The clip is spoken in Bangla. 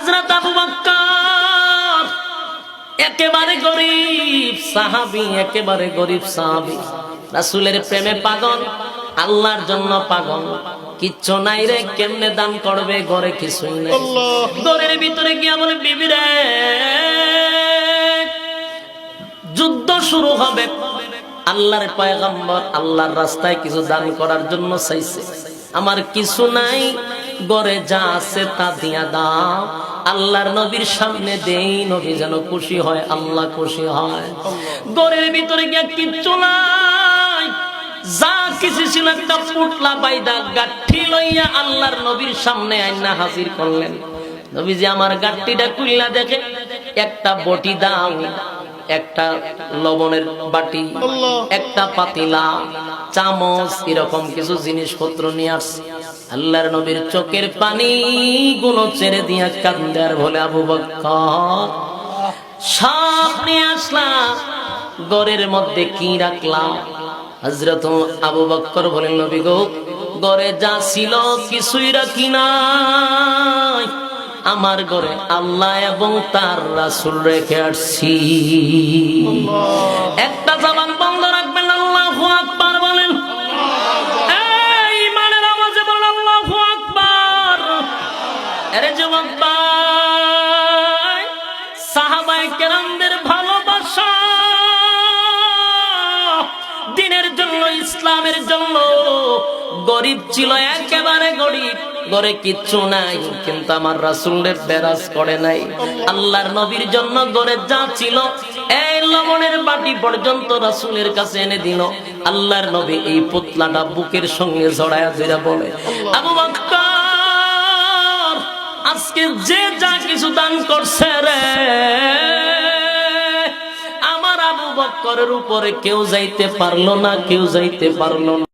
হযরত আবু বকর একেবারে গরীব সাহাবী, একেবারে গরীব সাহাবী, রাসূলের প্রেমে পাগল, আল্লাহর জন্য পাগল। কিচ্ছু নাই রে, কেমনে দান করবে, ঘরে কিছুই নাই। ঘরের ভিতরে গিয়া বলে, বিবি রে, যুদ্ধ শুরু হবে, আল্লাহর পয়গম্বর আল্লাহর রাস্তায় কিছু দান করার জন্য চাইছে, আমার কিছু নাই, ঘরে যা আছে তা দিয়া দাও, আল্লাহর নবীর সামনে দেই, নবী যেন খুশি হয়, আল্লাহ খুশি হয়। ঘরের ভিতরে গিয়া কিচ্ছু নাই, যা কিছু ছিল একটা পুটলা বাইদা গাঠি লইয়া আল্লাহর নবীর সামনে আইনা হাজির করলেন। নবীজি আমার গাঠটিটা খুইলা দেখে, একটা বটি দাও, একটা লবণের বাটি, একটা পাতিলা, চামচ, এরকম কিছু জিনিসপত্র নিয়ে আসছে। আল্লাহর নবীর চোখের পানি গুলো ছেড়ে দিয়া কান্দে আর বলে, আবু বকর সব নিয়ে আসলাম, ঘরের মধ্যে কি রাখলাম? হযরত আবু বকর বলেন, নবী গো, ঘরে যা ছিল কিছুই রাখি নাই, আমার ঘরে আল্লাহ এবং তার রাসূল রেখে আসছি। একটা জবান বন্ধ রাখবেন, আল্লাহু আকবার বলেন। এই ইমানের আওয়াজে বলেন আল্লাহু আকবার। আরে যুবক ভাই, সাহাবায়ে কেরামদের ভালোবাসা দিনের জন্য, ইসলামের জন্য। গরিব ছিল, একেবারে গরিব, ঘরে কিচ্ছু নাই, কিন্তু আমার রাসূলের বেরাজ করে নাই। আল্লাহর নবীর জন্য ঘরে যা ছিল, এই লবণের বাটি পর্যন্ত রাসূলের কাছে এনে দিল। আল্লাহর নবী এই পুতলাটা বুকের সঙ্গে জড়ায়া ধরে বলে, আবু বকর আজকে যে যা কিছু দান করছে রে, আমার আবু বকরের উপরে কেউ যাইতে পারলো না, কেউ যাইতে পারলো না।